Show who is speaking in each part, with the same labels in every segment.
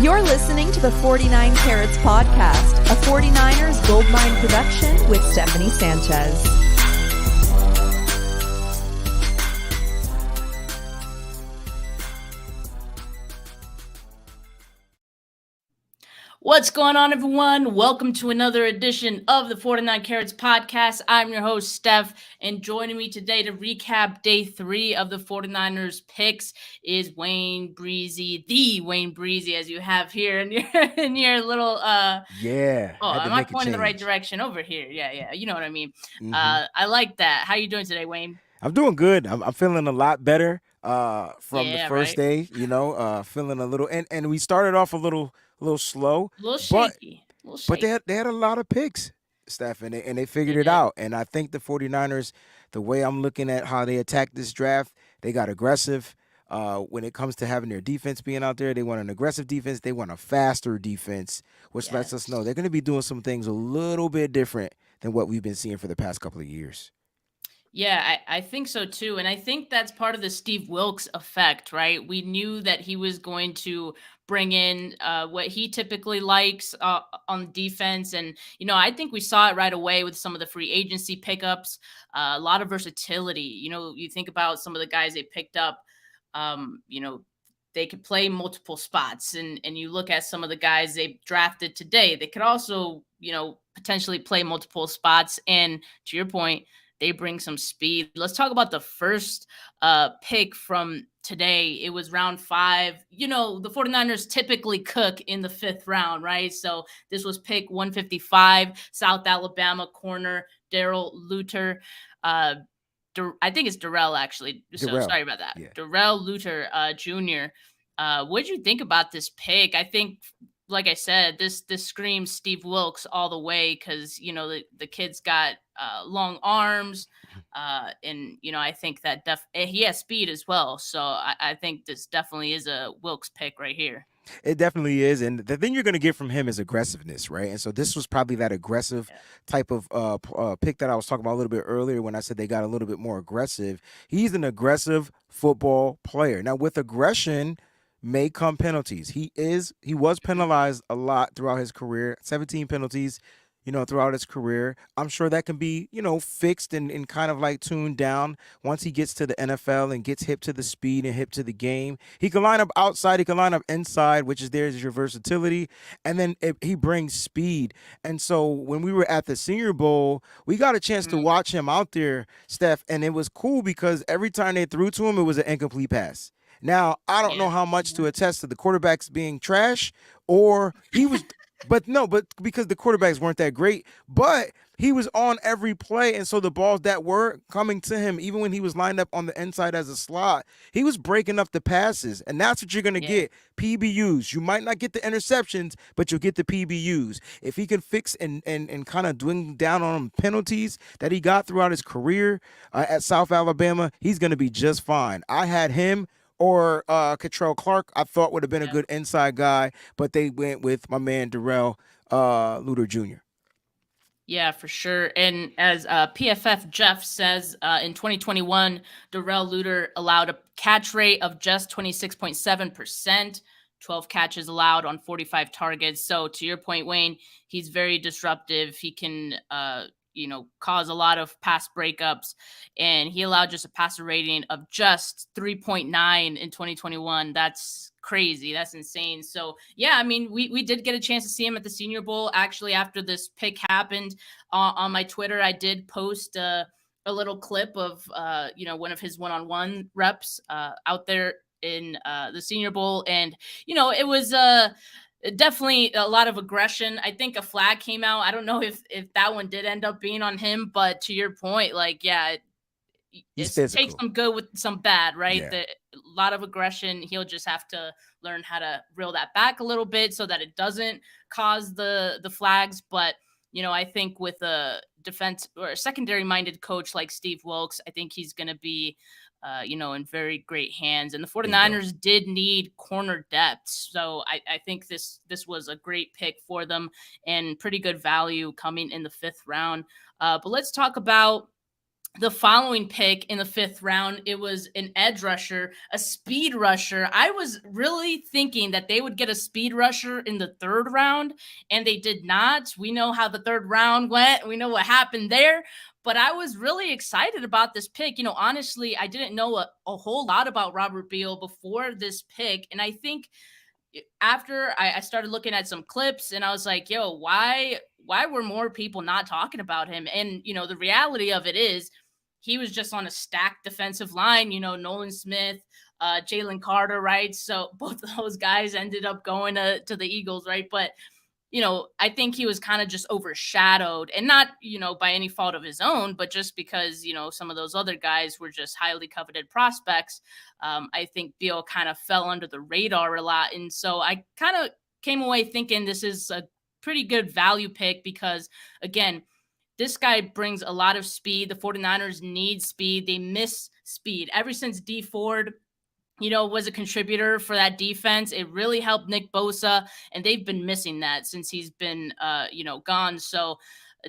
Speaker 1: You're listening to the 49 Carats Podcast, a 49ers Goldmine production with Stephanie Sanchez.
Speaker 2: What's going on, everyone? Welcome to another edition of the 49 Carats Podcast. I'm your host, Steph, and joining me today to recap day 3 of the 49ers picks is Wayne Breezy, the Wayne Breezy, as you have here in your little
Speaker 3: am
Speaker 2: I pointing the right direction over here? Yeah, you know what I mean. I like that. How you doing today, Wayne?
Speaker 3: I'm doing good. I'm feeling a lot better from the first day, feeling a little and we started off a little slow,
Speaker 2: a little shaky.
Speaker 3: But they had a lot of picks, Steph, and they figured it out. And I think the 49ers, the way I'm looking at how they attacked this draft, they got aggressive. When it comes to having their defense being out there, they want an aggressive defense. They want a faster defense, which lets us know they're going to be doing some things a little bit different than what we've been seeing for the past couple of years.
Speaker 2: Yeah, I think so too. And I think that's part of the Steve Wilks effect, right? We knew that he was going to bring in what he typically likes on defense. And, I think we saw it right away with some of the free agency pickups, a lot of versatility. You think about some of the guys they picked up, they could play multiple spots. And you look at some of the guys they drafted today, they could also, potentially play multiple spots. And to your point, they bring some speed. Let's talk about the first pick from today. It was round 5. The 49ers typically cook in the 5th round, right? So this was pick 155, South Alabama corner, Daryl Luther. I think it's Daryl, actually. So sorry about that. Yeah. Daryl Luther Jr. What did you think about this pick? I think, like I said, this screams Steve Wilks all the way because, the kid's got long arms, and I think that he has speed as well. So I think this definitely is a Wilks pick right here.
Speaker 3: It definitely is, and the thing you're going to get from him is aggressiveness, right? And so this was probably that aggressive type of pick that I was talking about a little bit earlier when I said they got a little bit more aggressive. He's an aggressive football player. Now, with aggression may come penalties. He was penalized a lot throughout his career, 17 penalties, throughout his career. I'm sure that can be, fixed and kind of like tuned down once he gets to the NFL and gets hip to the speed and hip to the game. He can line up outside, he can line up inside, which is there's your versatility, and then he brings speed. And so when we were at the Senior Bowl, we got a chance to watch him out there, Steph, and it was cool because every time they threw to him, it was an incomplete pass. Now, I don't know how much to attest to the quarterbacks being trash or he was but because the quarterbacks weren't that great, but he was on every play, and so the balls that were coming to him, even when he was lined up on the inside as a slot, he was breaking up the passes, and that's what you're going to get, PBUs. You might not get the interceptions, but you'll get the PBUs. If he can fix and kind of dwindle down on penalties that he got throughout his career at South Alabama, he's going to be just fine. I had him or Catrell Clark, I thought would have been a good inside guy, but they went with my man Daryl Luther Jr.
Speaker 2: Yeah, for sure. And as PFF Jeff says, in 2021, Daryl Luther allowed a catch rate of just 26.7%, 12 catches allowed on 45 targets. So to your point, Wayne, he's very disruptive. He can cause a lot of pass breakups, and he allowed just a passer rating of just 3.9 in 2021. That's crazy. That's insane. So yeah, I mean, we did get a chance to see him at the Senior Bowl. Actually, after this pick happened, on my Twitter, I did post a little clip of one of his one-on-one reps out there in the Senior Bowl, and it was definitely a lot of aggression. I think a flag came out. I don't know if that one did end up being on him, but to your point, it takes some good with some bad, right?
Speaker 3: Yeah.
Speaker 2: A lot of aggression. He'll just have to learn how to reel that back a little bit so that it doesn't cause the flags. But, I think with a defense or a secondary minded coach like Steve Wilks, I think he's going to be in very great hands. And the 49ers did need corner depth. So I think this was a great pick for them and pretty good value coming in the 5th round. But let's talk about the following pick in the 5th round, it was an edge rusher, a speed rusher. I was really thinking that they would get a speed rusher in the 3rd round, and they did not. We know how the 3rd round went. We know what happened there. But I was really excited about this pick. Honestly, I didn't know a whole lot about Robert Beal before this pick. And I think after I started looking at some clips, and I was like, yo, why were more people not talking about him? And the reality of it is he was just on a stacked defensive line, Nolan Smith, Jalen Carter, right? So both of those guys ended up going to the Eagles, right? But I think he was kind of just overshadowed, and not, by any fault of his own, but just because, some of those other guys were just highly coveted prospects. I think Beal kind of fell under the radar a lot. And so I kind of came away thinking this is a pretty good value pick because, again, this guy brings a lot of speed. The 49ers need speed. They miss speed. Ever since D Ford was a contributor for that defense, it really helped Nick Bosa, and they've been missing that since he's been, gone. So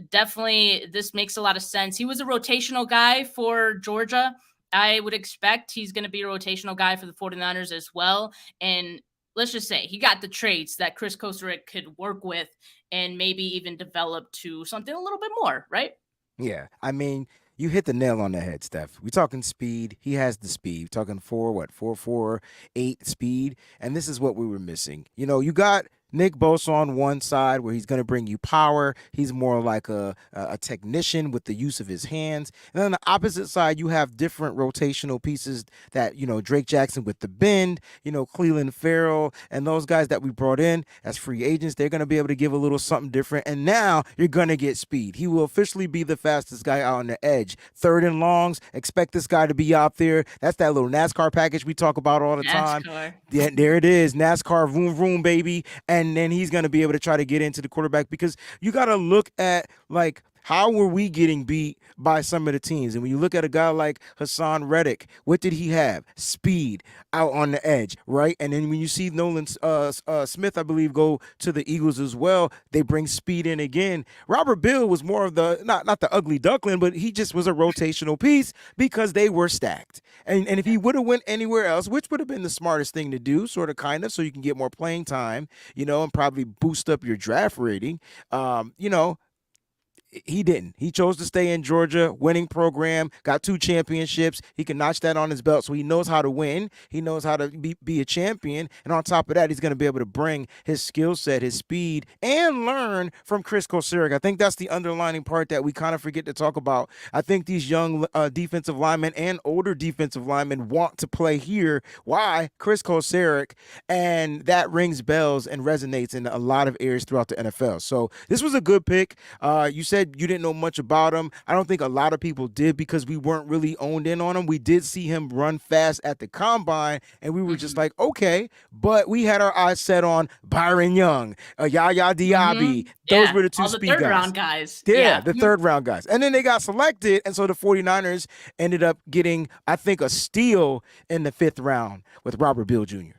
Speaker 2: definitely this makes a lot of sense. He was a rotational guy for Georgia. I would expect he's going to be a rotational guy for the 49ers as well. And let's just say he got the traits that Chris Kosarick could work with and maybe even develop to something a little bit more, right?
Speaker 3: Yeah, I mean, you hit the nail on the head, Steph. We're talking speed. He has the speed. We're talking 4.8 speed, and this is what we were missing. You got Nick Bosa on one side where he's going to bring you power. He's more like a technician with the use of his hands. And then on the opposite side, you have different rotational pieces that, Drake Jackson with the bend, Cleveland Farrell, and those guys that we brought in as free agents. They're going to be able to give a little something different. And now you're going to get speed. He will officially be the fastest guy out on the edge. 3rd and longs, expect this guy to be out there. That's that little NASCAR package we talk about all the time. Yeah, there it is. NASCAR, vroom, vroom, baby. And then he's going to be able to try to get into the quarterback because you got to look at, like, how were we getting beat by some of the teams? And when you look at a guy like Hassan Reddick, what did he have? Speed out on the edge, right? And then when you see Nolan Smith, I believe, go to the Eagles as well, they bring speed in again. Robert Beal was more of the, not the ugly duckling, but he just was a rotational piece because they were stacked. And if he would have went anywhere else, which would have been the smartest thing to do, sort of, kind of, so you can get more playing time, and probably boost up your draft rating, he didn't. He chose to stay in Georgia, winning program, got 2 championships. He can notch that on his belt, so he knows how to win. He knows how to be a champion. And on top of that, he's going to be able to bring his skill set, his speed, and learn from Chris Kosarick. I think that's the underlining part that we kind of forget to talk about. I think these young defensive linemen and older defensive linemen want to play here. Why? Chris Kosarick. And that rings bells and resonates in a lot of areas throughout the NFL. So this was a good pick. You said you didn't know much about him. I don't think a lot of people did because we weren't really owned in on him. We did see him run fast at the combine, and we were just like, okay. But we had our eyes set on Byron Young, Yaya Diaby. Those were the 2 speed guys.
Speaker 2: Round guys.
Speaker 3: Yeah, the 3rd round guys. And then they got selected, and so the 49ers ended up getting, I think, a steal in the 5th round with Robert Beal Jr.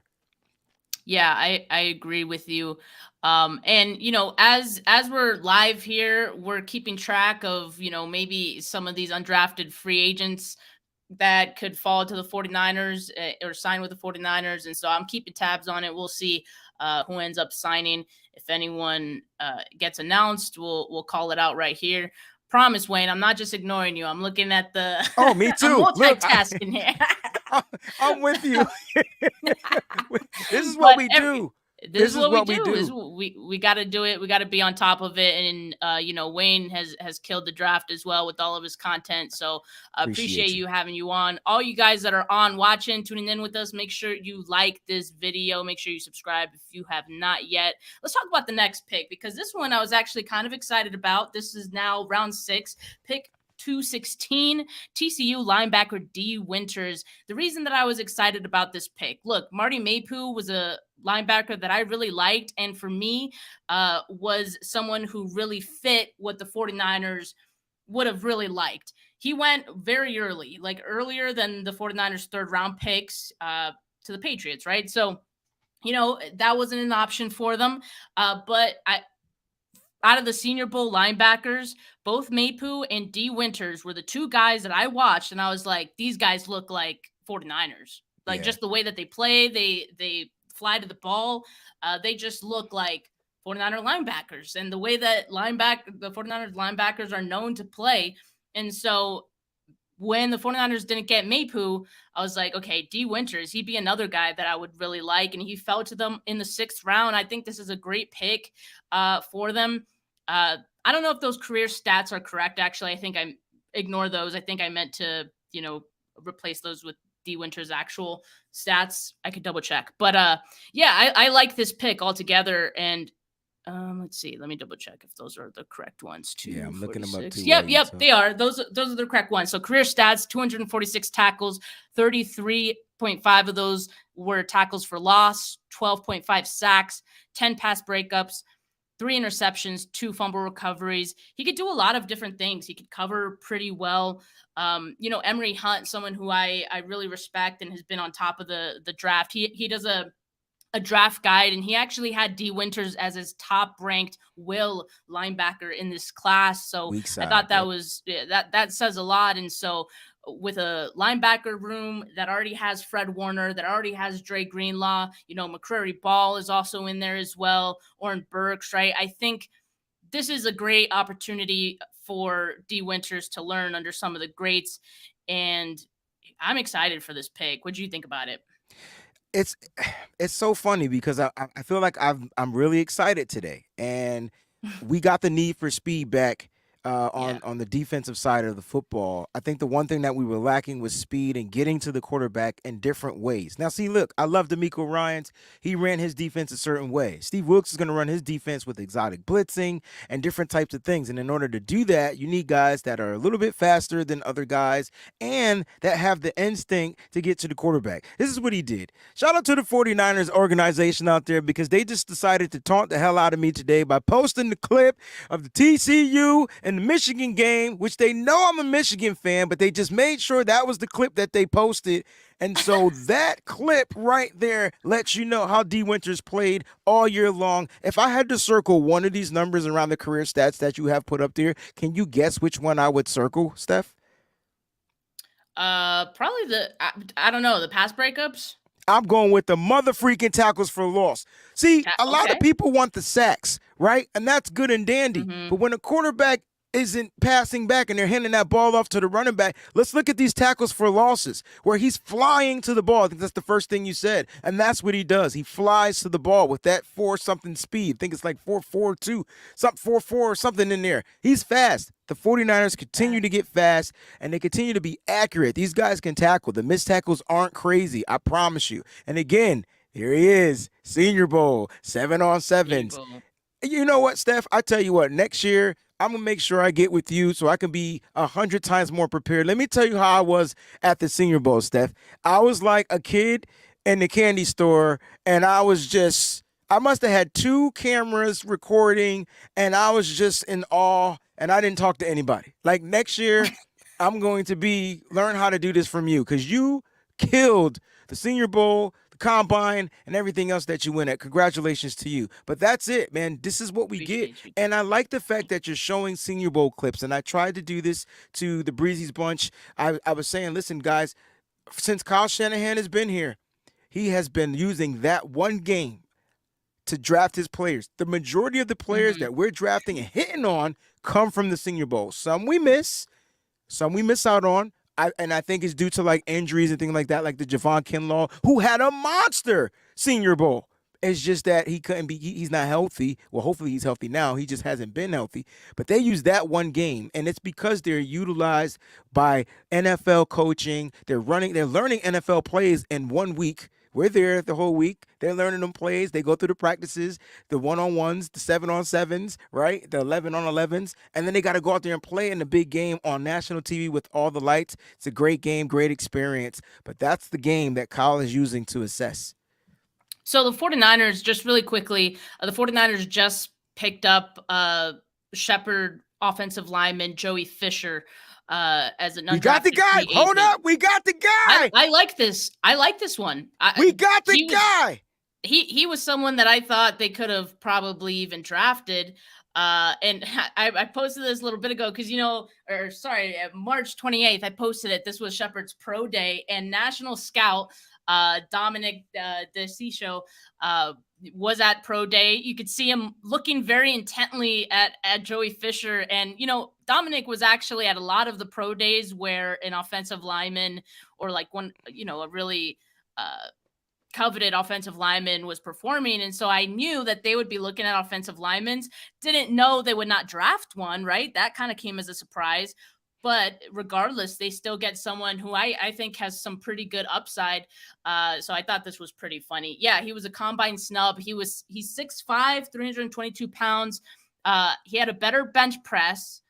Speaker 2: Yeah, I agree with you. And as we're live here, we're keeping track of, maybe some of these undrafted free agents that could fall to the 49ers or sign with the 49ers. And so I'm keeping tabs on it. We'll see who ends up signing. If anyone gets announced, we'll call it out right here. Promise, Wayne, I'm not just ignoring you. I'm looking at the
Speaker 3: Oh, me too.
Speaker 2: I'm multitasking here.
Speaker 3: I'm with you. This is what we do.
Speaker 2: This is what we do. We got to do it. We got to be on top of it. And, Wayne has killed the draft as well with all of his content. So I appreciate you having you on. All you guys that are on watching, tuning in with us, make sure you like this video. Make sure you subscribe if you have not yet. Let's talk about the next pick, because this one I was actually kind of excited about. This is now round 6, pick 216, TCU linebacker D. Winters. The reason that I was excited about this pick, look, Marty Mayhew was a linebacker that I really liked, and for me, was someone who really fit what the 49ers would have really liked. He went very early, like earlier than the 49ers 3rd round picks to the Patriots, right? So, that wasn't an option for them. But out of the Senior Bowl linebackers, both Mapu and D. Winters were the two guys that I watched, and I was like, these guys look like 49ers. Like,
Speaker 3: Yeah.
Speaker 2: just the way that they play, they fly to the ball. They just look like 49er linebackers, and the way that the 49ers linebackers are known to play. And so when the 49ers didn't get Mapu, I was like, okay, D. Winters, he'd be another guy that I would really like. And he fell to them in the 6th round. I think this is a great pick for them. I don't know if those career stats are correct. Actually, I think I ignore those. I think I meant to, replace those with D. Winters' actual stats. I could double check. But yeah, I like this pick altogether. And let's see. Let me double check if those are the correct ones.
Speaker 3: Yeah, I'm looking them up too.
Speaker 2: Yep, they are. Those are the correct ones. So career stats: 246 tackles, 33.5 of those were tackles for loss, 12.5 sacks, 10 pass breakups, 3 interceptions, 2 fumble recoveries. He could do a lot of different things. He could cover pretty well. Emery Hunt, someone who I really respect and has been on top of the draft. He does a draft guide, and he actually had D. Winters as his top-ranked will linebacker in this class. So I thought that was that says a lot. And so with a linebacker room that already has Fred Warner, that already has Dre Greenlaw, McCrary Ball is also in there as well, Oren Burks, right? I think this is a great opportunity for D. Winters to learn under some of the greats, and I'm excited for this pick. What do you think about it?
Speaker 3: It's so funny because I feel like I'm really excited today, and we got the need for speed back on the defensive side of the football. I think the one thing that we were lacking was speed and getting to the quarterback in different ways. Now, see, look, I love D'Amico Ryans. He ran his defense a certain way. Steve Wilkes is going to run his defense with exotic blitzing and different types of things. And in order to do that, you need guys that are a little bit faster than other guys and that have the instinct to get to the quarterback. This is what he did. Shout out to the 49ers organization out there, because they just decided to taunt the hell out of me today by posting the clip of the TCU and the Michigan game, which they know I'm a Michigan fan, but they just made sure that was the clip that they posted. And so that clip right there lets you know how D. Winters played all year long. If I had to circle one of these numbers around the career stats that you have put up there, can you guess which one I would circle, Steph?
Speaker 2: Probably I don't know, the pass breakups.
Speaker 3: I'm going with the mother freaking tackles for loss. See, a lot of people want the sacks, right? And that's good and dandy.
Speaker 2: Mm-hmm.
Speaker 3: But when a quarterback isn't passing back and they're handing that ball off to the running back, let's look at these tackles for losses where he's flying to the ball. I think that's the first thing you said. And that's what he does. He flies to the ball with that 4-something speed. I think it's like 4.42, something 4.4 or something in there. He's fast. The 49ers continue to get fast, and they continue to be accurate. These guys can tackle. The missed tackles aren't crazy, I promise you. And again, here he is, Senior Bowl, 7-on-7s. You know what, Steph? I tell you what, next year, I'm going to make sure I get with you so I can be 100 times more prepared. Let me tell you how I was at the Senior Bowl, Steph. I was like a kid in the candy store, and I must have had 2 cameras recording, and I was just in awe, and I didn't talk to anybody. Like, next year, I'm going to learn how to do this from you, because you killed the Senior Bowl, Combine, and everything else that you win at. Congratulations to you. But that's it, man. This is what we get. And I like the fact that you're showing Senior Bowl clips. And I tried to do this to the Breezy's bunch. I was saying, listen, guys, since Kyle Shanahan has been here, he has been using that one game to draft his players. The majority of the players that we're drafting and hitting on come from the Senior Bowl. Some we miss out on. I think it's due to like injuries and things like that, like the Javon Kinlaw, who had a monster Senior Bowl. It's just that he couldn't be, he's not healthy. Well, hopefully he's healthy now. He just hasn't been healthy. But they use that one game, and it's because they're utilized by NFL coaching. They're learning NFL plays in 1 week. We're there the whole week. They're learning them plays. They go through the practices, the 1-on-1s, the 7-on-7s, right? The 11-on-11s. And then they got to go out there and play in the big game on national TV with all the lights. It's a great game, great experience. But that's the game that Kyle is using to assess.
Speaker 2: So the 49ers, just really quickly, the 49ers just picked up Shepherd offensive lineman Joey Fisher as an undrafted.
Speaker 3: We got the guy. Hold up. We got the guy.
Speaker 2: I like this. I like this one.
Speaker 3: We got the guy.
Speaker 2: He was someone that I thought they could have probably even drafted. And I posted this a little bit ago because, March 28th, I posted it. This was Shepard's pro day, and National Scout Dominic DeCiccio was at pro day. You could see him looking very intently at Joey Fisher. And, Dominic was actually at a lot of the pro days where an offensive lineman or like one, a really coveted offensive lineman was performing. And so I knew that they would be looking at offensive linemen. Didn't know they would not draft one, right? That kind of came as a surprise. But regardless, they still get someone who I think has some pretty good upside. So I thought this was pretty funny. Yeah, he was a combine snub. He's 6'5", 322 pounds. He had a better bench press,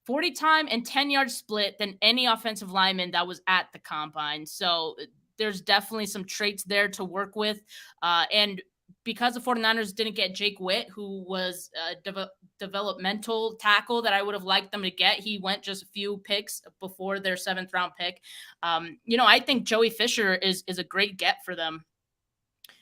Speaker 2: 40 time and 10-yard split than any offensive lineman that was at the combine. So there's definitely some traits there to work with. And because the 49ers didn't get Jake Witt, who was a developmental tackle that I would have liked them to get, he went just a few picks before their 7th round pick. I think Joey Fisher is a great get for them.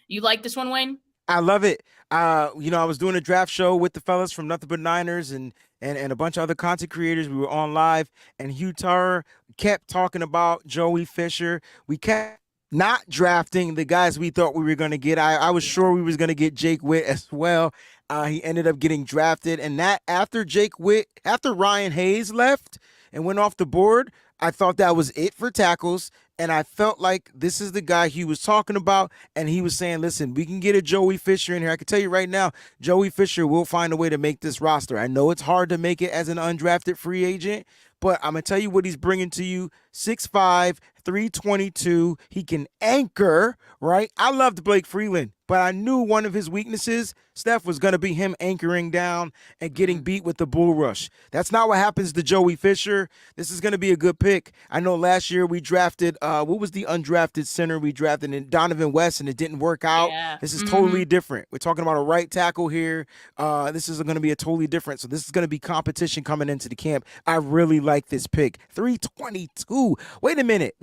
Speaker 2: You like this one, Wayne?
Speaker 3: I love it. I was doing a draft show with the fellas from Nothing But Niners and a bunch of other content creators. We were on live, and Hugh Tarr kept talking about Joey Fisher. We kept not drafting the guys we thought we were going to get. I was sure we was going to get Jake Witt as well. He ended up getting drafted, and that after Ryan Hayes left and went off the board, I thought that was it for tackles. And I felt like this is the guy he was talking about. And he was saying, listen, we can get a Joey Fisher in here. I can tell you right now, Joey Fisher will find a way to make this roster. I know it's hard to make it as an undrafted free agent, but I'm going to tell you what he's bringing to you. 6'5", 322. He can anchor, right? I loved Blake Freeland, but I knew one of his weaknesses, Steph, was going to be him anchoring down and getting beat with the bull rush. That's not what happens to Joey Fisher. This is going to be a good pick. I know last year we drafted, what was the undrafted center we drafted? In Donovan West, and it didn't work out.
Speaker 2: Yeah.
Speaker 3: This is totally different. We're talking about a right tackle here. This is going to be a totally different. So this is going to be competition coming into the camp. I really like this pick. 322. Wait a minute.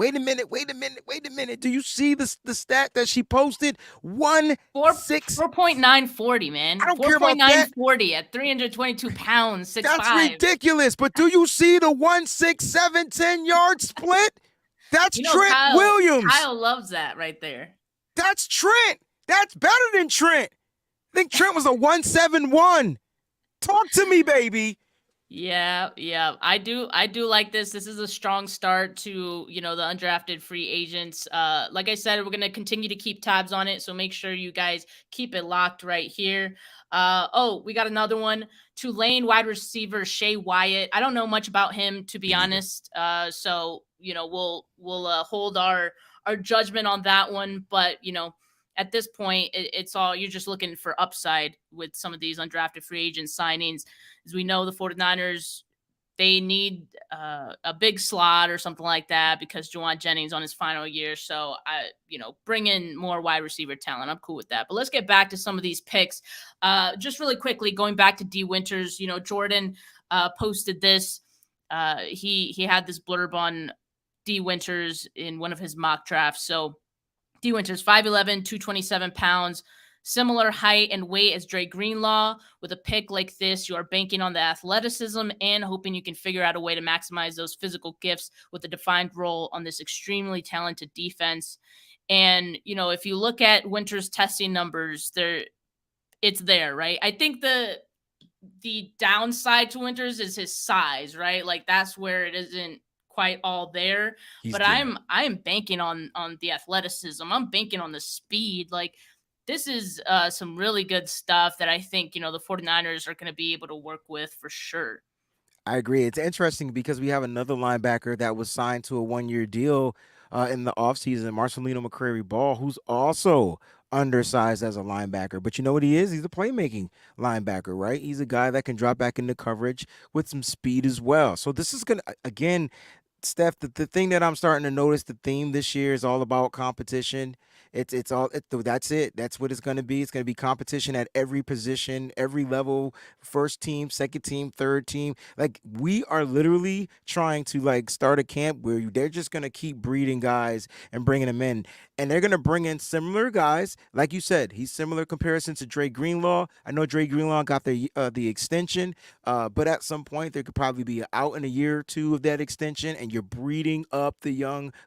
Speaker 3: Do you see the stat that she posted?
Speaker 2: 4.940, man.
Speaker 3: I don't care about that.
Speaker 2: 4.940 at 322 pounds, 6'5".
Speaker 3: That's ridiculous. But do you see the 1-6-7 10-yard split? That's Trent Williams.
Speaker 2: Kyle loves that right there.
Speaker 3: That's Trent. That's better than Trent. I think Trent was a 1-7-1. Talk to me, baby.
Speaker 2: Yeah. I do like this. This is a strong start to, the undrafted free agents. Like I said, we're going to continue to keep tabs on it. So make sure you guys keep it locked right here. We got another one. Tulane wide receiver Shay Wyatt. I don't know much about him, to be honest. So, we'll hold our judgment on that one. But, at this point, it's all, you're just looking for upside with some of these undrafted free agent signings. As we know, the 49ers, they need a big slot or something like that because Juwan Jennings on his final year. So, bring in more wide receiver talent. I'm cool with that. But let's get back to some of these picks. Just really quickly, going back to D. Winters, Jordan posted this. He had this blurb on D. Winters in one of his mock drafts. So, D. Winters, 5'11", 227 pounds, similar height and weight as Dre Greenlaw. With a pick like this, you are banking on the athleticism and hoping you can figure out a way to maximize those physical gifts with a defined role on this extremely talented defense. And, if you look at Winters' testing numbers, it's there, right? I think the downside to Winters is his size, right? Like that's where it isn't quite all there, but I am banking on the athleticism. I'm banking on the speed. Like this is some really good stuff that I think, the 49ers are going to be able to work with for sure.
Speaker 3: I agree. It's interesting because we have another linebacker that was signed to a 1-year deal in the offseason, Marcelino McCrary-Ball, who's also undersized as a linebacker. But you know what he is? He's a playmaking linebacker, right? He's a guy that can drop back into coverage with some speed as well. So this is going to, again, Steph, the thing that I'm starting to notice, the theme this year is all about competition. It's all that's it. That's what it's going to be. It's going to be competition at every position, every level, first team, second team, third team. Like we are literally trying to like start a camp where they're just going to keep breeding guys and bringing them in, and they're going to bring in similar guys. Like you said, he's similar comparison to Dre Greenlaw. I know Dre Greenlaw got the extension, but at some point there could probably be out in a year or two of that extension, and you're breeding up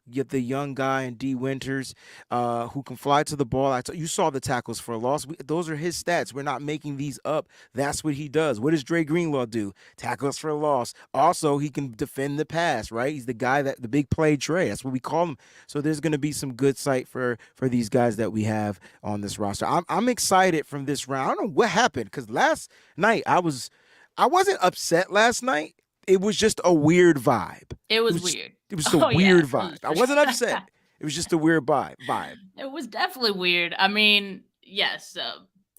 Speaker 3: get the young guy in D Winters, who can fly to the ball. You saw the tackles for a loss. Those are his stats. We're not making these up. That's what he does. What does Dre Greenlaw do? Tackles for a loss. Also, he can defend the pass. Right? He's the guy the big play Dre. That's what we call him. So there's going to be some good sight for these guys that we have on this roster. I'm excited from this round. I don't know what happened because last night I wasn't upset last night. It was just a weird vibe.
Speaker 2: It was weird.
Speaker 3: It was just a weird vibe. I wasn't upset. It was just a weird vibe.
Speaker 2: It was definitely weird. I mean, yes.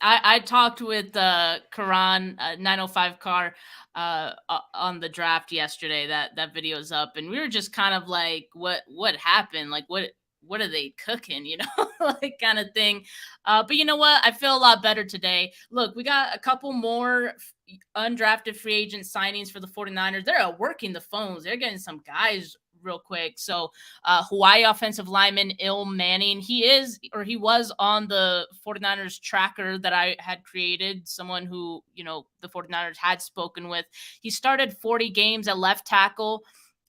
Speaker 2: I talked with Karan 905 Car on the draft yesterday. That video's up, and we were just kind of like, what happened? Like, what are they cooking? You know, like kind of thing. But you know what? I feel a lot better today. Look, we got a couple more undrafted free agent signings for the 49ers. They're working the phones. They're getting some guys real quick. So Hawaii offensive lineman Il Manning, he was on the 49ers tracker that I had created, someone who, you know, the 49ers had spoken with. He started 40 games at left tackle,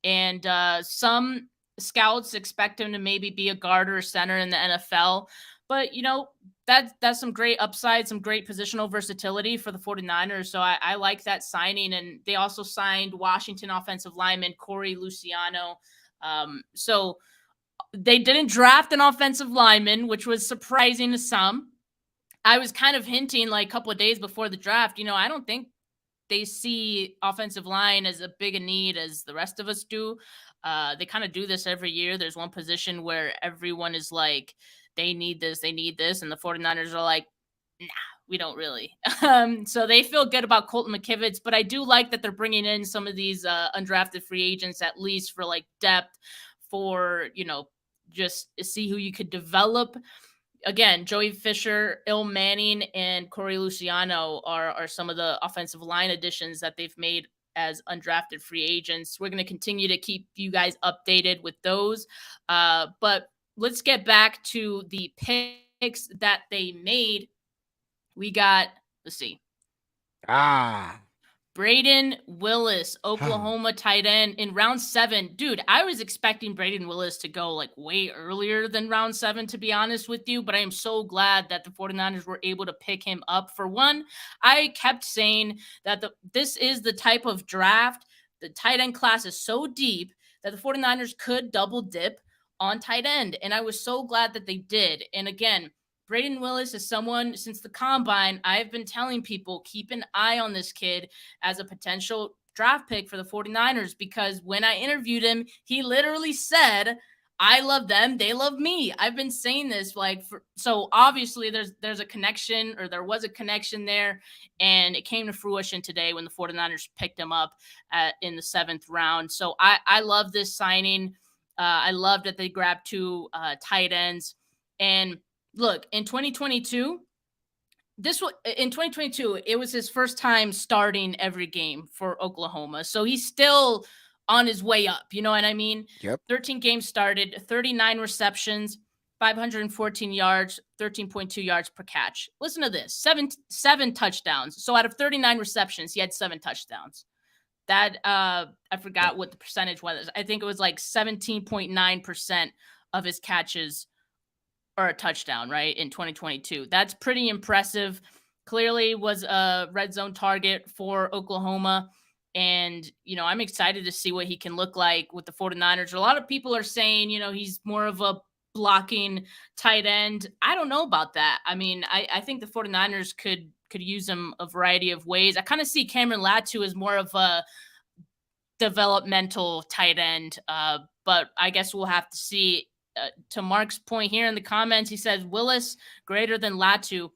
Speaker 2: and some scouts expect him to maybe be a guard or a center in the NFL. But, you know, that's some great upside, some great positional versatility for the 49ers. So I like that signing. And they also signed Washington offensive lineman Corey Luciano. So they didn't draft an offensive lineman, which was surprising to some. I was kind of hinting like a couple of days before the draft, you know, I don't think they see offensive line as a big a need as the rest of us do. They kind of do this every year. There's one position where everyone is like, they need this. And the 49ers are like, nah, we don't really. So they feel good about Colton McKivitz, but I do like that they're bringing in some of these undrafted free agents, at least for like depth, for, you know, just see who you could develop. Again, Joey Fisher, Il Manning, and Corey Luciano are some of the offensive line additions that they've made as undrafted free agents. We're going to continue to keep you guys updated with those. But let's get back to the picks that they made. We got, let's see. Braden Willis, Oklahoma tight end in round 7. Dude, I was expecting Braden Willis to go like way earlier than round 7, to be honest with you. But I am so glad that the 49ers were able to pick him up. For one, I kept saying that this is the type of draft. The tight end class is so deep that the 49ers could double dip on tight end. And I was so glad that they did. And again, Braden Willis is someone, since the combine, I've been telling people, keep an eye on this kid as a potential draft pick for the 49ers, because when I interviewed him, he literally said, I love them, they love me. I've been saying this so obviously there's a connection, or there was a connection there, and it came to fruition today when the 49ers picked him up in the 7th round. So I love this signing. I love that they grabbed 2 tight ends. And look, in 2022, it was his first time starting every game for Oklahoma. So he's still on his way up. You know what I mean?
Speaker 3: Yep.
Speaker 2: 13 games started, 39 receptions, 514 yards, 13.2 yards per catch. Listen to this, seven touchdowns. So out of 39 receptions, he had 7 touchdowns. That I forgot what the percentage was. I think it was like 17.9% of his catches are a touchdown, right, in 2022. That's pretty impressive. Clearly was a red zone target for Oklahoma. And, you know, I'm excited to see what he can look like with the 49ers. A lot of people are saying, you know, he's more of a blocking tight end. I don't know about that. I mean, I think the 49ers could use him a variety of ways. I kind of see Cameron Latu as more of a developmental tight end, but I guess we'll have to see. To Mark's point here in the comments, he says Willis greater than Latu.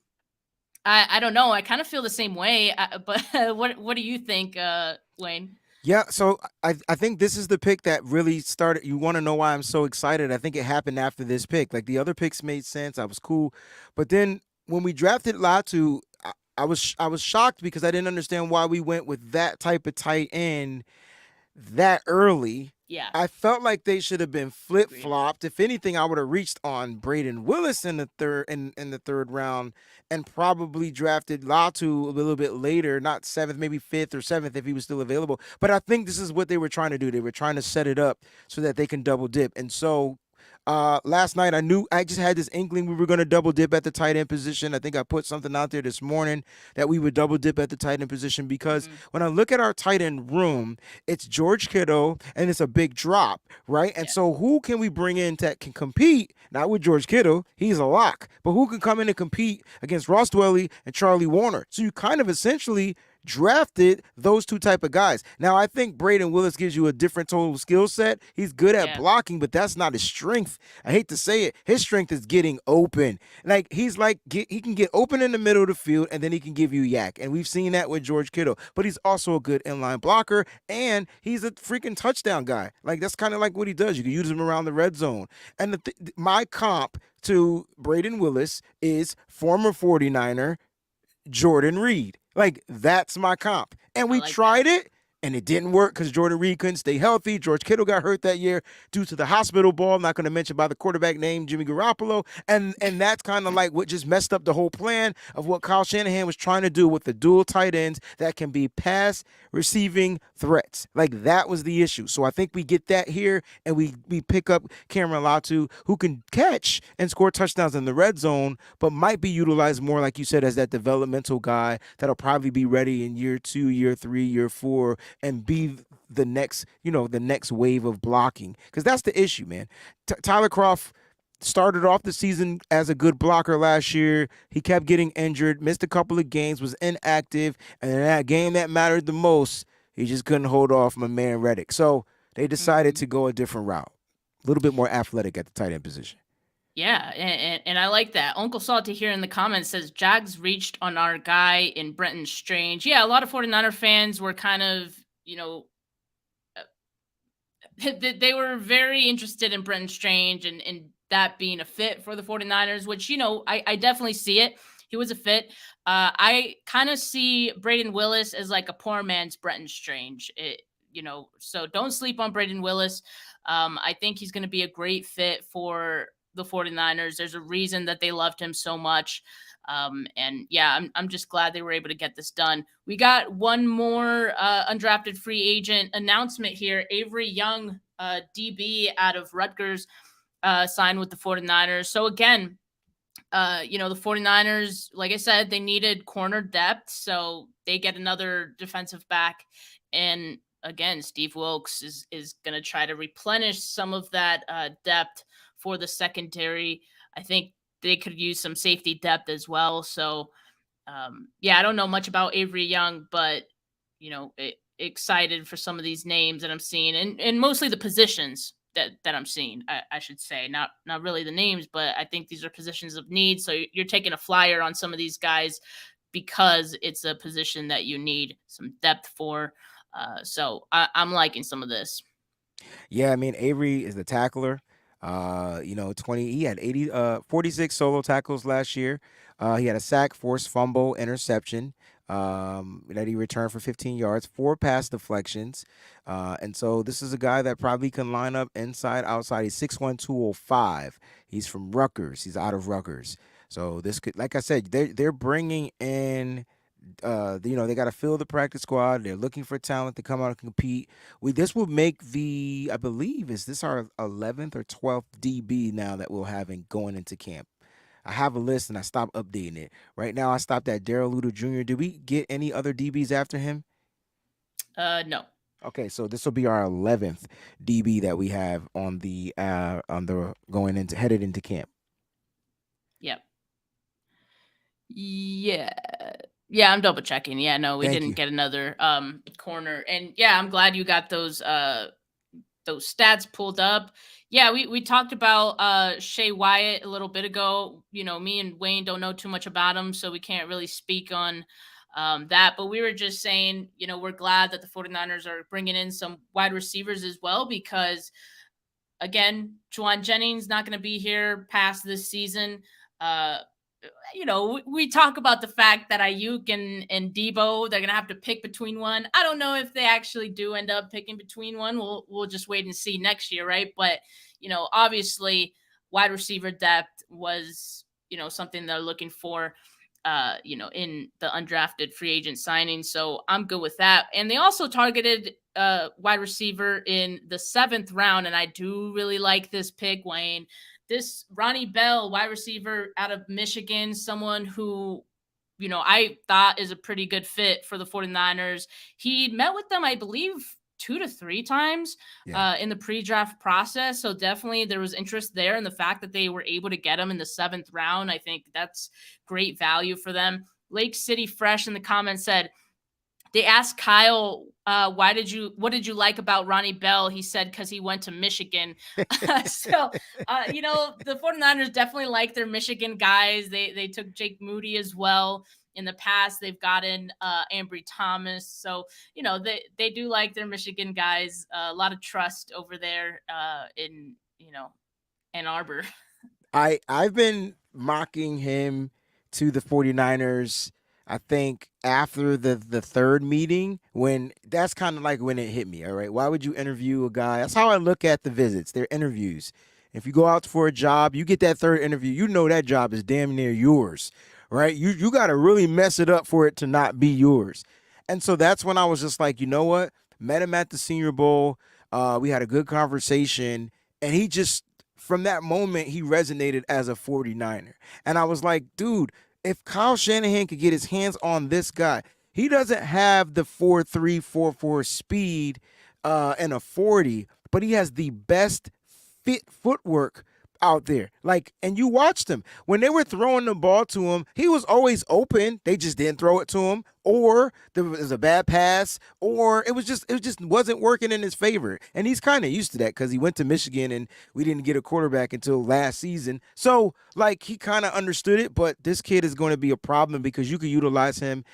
Speaker 2: I don't know. I kind of feel the same way. But what do you think, Wayne?
Speaker 3: Yeah, so I think this is the pick that really started. You want to know why I'm so excited? I think it happened after this pick. Like the other picks made sense. I was cool, but then when we drafted Latu, I was shocked because I didn't understand why we went with that type of tight end that early.
Speaker 2: Yeah,
Speaker 3: I felt like they should have been flip
Speaker 2: agreed.
Speaker 3: flopped. If anything, I would have reached on Braden Willis in the third round and probably drafted Latu a little bit later, not seventh, maybe fifth or seventh if he was still available. But I think this is what they were trying to do. They were trying to set it up so that they can double dip. And so last night I just had this inkling we were going to double dip at the tight end position. I think I put something out there this morning that we would double dip at the tight end position because
Speaker 2: Hmm.
Speaker 3: when I look at our tight end room, it's George Kittle and it's a big drop, right? And
Speaker 2: Yeah,
Speaker 3: so who can we bring in that can compete? Not with George Kittle, he's a lock, but who can come in and compete against Ross Dwelly and Charlie Warner? So you kind of essentially drafted those two type of guys. Now I think Braden Willis gives you a different total skill set. He's good at
Speaker 2: yeah,
Speaker 3: blocking, but that's not his strength. I hate to say it. His strength is getting open. Like he's like he can get open in the middle of the field and then he can give you yak. And we've seen that with George Kittle. But he's also a good inline blocker and he's a freaking touchdown guy. Like that's kind of like what he does. You can use him around the red zone. And my comp to Braden Willis is former 49er Jordan Reed. Like that's my comp. And
Speaker 2: I
Speaker 3: we
Speaker 2: like that.
Speaker 3: tried it and it didn't work because Jordan Reed couldn't stay healthy. George Kittle got hurt that year due to the hospital ball. I'm not going to mention by the quarterback named Jimmy Garoppolo. And that's kind of like what just messed up the whole plan of what Kyle Shanahan was trying to do with the dual tight ends that can be pass receiving threats. Like that was the issue. So I think we get that here and we pick up Cameron Latu who can catch and score touchdowns in the red zone, but might be utilized more, like you said, as that developmental guy that'll probably be ready in year 2, year 3, year 4, and be the next wave of blocking. Because that's the issue, man. Tyler Croft started off the season as a good blocker last year. He kept getting injured, missed a couple of games, was inactive, and in that game that mattered the most, he just couldn't hold off my man Reddick. So they decided
Speaker 2: Hmm.
Speaker 3: to go a different route, a little bit more athletic at the tight end position.
Speaker 2: Yeah, and I like that. Uncle Salty here in the comments says Jags reached on our guy in Brenton Strange. Yeah, a lot of 49er fans were kind of, they were very interested in Brenton Strange and that being a fit for the 49ers, which, I definitely see it. He was a fit. I kind of see Braden Willis as like a poor man's Brenton Strange. So don't sleep on Braden Willis. I think he's going to be a great fit for the 49ers. There's a reason that they loved him so much. And yeah, I'm just glad they were able to get this done. We got one more undrafted free agent announcement here. Avery Young, DB out of Rutgers, signed with the 49ers. So again, the 49ers, like I said, they needed corner depth. So they get another defensive back. And again, Steve Wilks is going to try to replenish some of that depth for the secondary. I think they could use some safety depth as well. So, yeah, I don't know much about Avery Young, but excited for some of these names that I'm seeing, and mostly the positions that I'm seeing. I should say, not really the names, but I think these are positions of need. So you're taking a flyer on some of these guys because it's a position that you need some depth for. I'm liking some of this.
Speaker 3: Yeah, I mean Avery is the tackler. 20 he had 46 solo tackles last year. He had a sack, forced fumble, interception. That he returned for 15 yards, 4 pass deflections. And so this is a guy that probably can line up inside, outside. He's 6'1", 205. He's from Rutgers. He's out of Rutgers. So this could, like I said, they're bringing in they got to fill the practice squad. They're looking for talent to come out and compete. This will make I believe, is this our 11th or 12th DB now that we'll have going into camp. I have a list and I stopped updating it. Right now, I stopped at Daryl Luther Jr. Did we get any other DBs after him?
Speaker 2: No.
Speaker 3: Okay, so this will be our 11th DB that we have on the headed into camp.
Speaker 2: Yep. Yeah. Yeah, I'm double checking. Yeah, no, we
Speaker 3: Thank
Speaker 2: didn't
Speaker 3: you.
Speaker 2: get another corner. And yeah, I'm glad you got those stats pulled up. Yeah, we talked about Shay Wyatt a little bit ago. Me and Wayne don't know too much about him, so we can't really speak on But we were just saying, we're glad that the 49ers are bringing in some wide receivers as well, because again, Juwan Jennings not going to be here past this season. Uh, we talk about the fact that Ayuk and Debo, they're gonna have to pick between one. I don't know if they actually do end up picking between one. We'll just wait and see next year, right? But obviously, wide receiver depth was something they're looking for. In the undrafted free agent signing. So I'm good with that. And they also targeted wide receiver in the 7th round. And I do really like this pick, Wayne. This Ronnie Bell, wide receiver out of Michigan, someone who, I thought is a pretty good fit for the 49ers. He met with them, I believe, 2 to 3 times in the pre-draft process. So definitely there was interest there in the fact that they were able to get him in the 7th round. I think that's great value for them. Lake City Fresh in the comments said, they asked Kyle, what did you like about Ronnie Bell? He said, because he went to Michigan. So, the 49ers definitely like their Michigan guys. They took Jake Moody as well. In the past, they've gotten Ambry Thomas. So, they do like their Michigan guys. A lot of trust over there in, Ann Arbor.
Speaker 3: I've been mocking him to the 49ers. I think after the 3rd meeting, when that's kind of like when it hit me. All right, why would you interview a guy? That's how I look at the visits. They're interviews. If you go out for a job, you get that 3rd interview, you know that job is damn near yours, right? You got to really mess it up for it to not be yours. And so that's when I was just like, you know what? Met him at the Senior Bowl. We had a good conversation, and he just, from that moment, he resonated as a 49er. And I was like, dude, if Kyle Shanahan could get his hands on this guy, he doesn't have the 4.3, 4.4 speed and a 40, but he has the best fit footwork out there. Like, and you watched him. When they were throwing the ball to him, he was always open. They just didn't throw it to him. Or there was a bad pass, or it just wasn't working in his favor. And he's kind of used to that because he went to Michigan and we didn't get a quarterback until last season. So, like, he kind of understood it, but this kid is going to be a problem because you can utilize him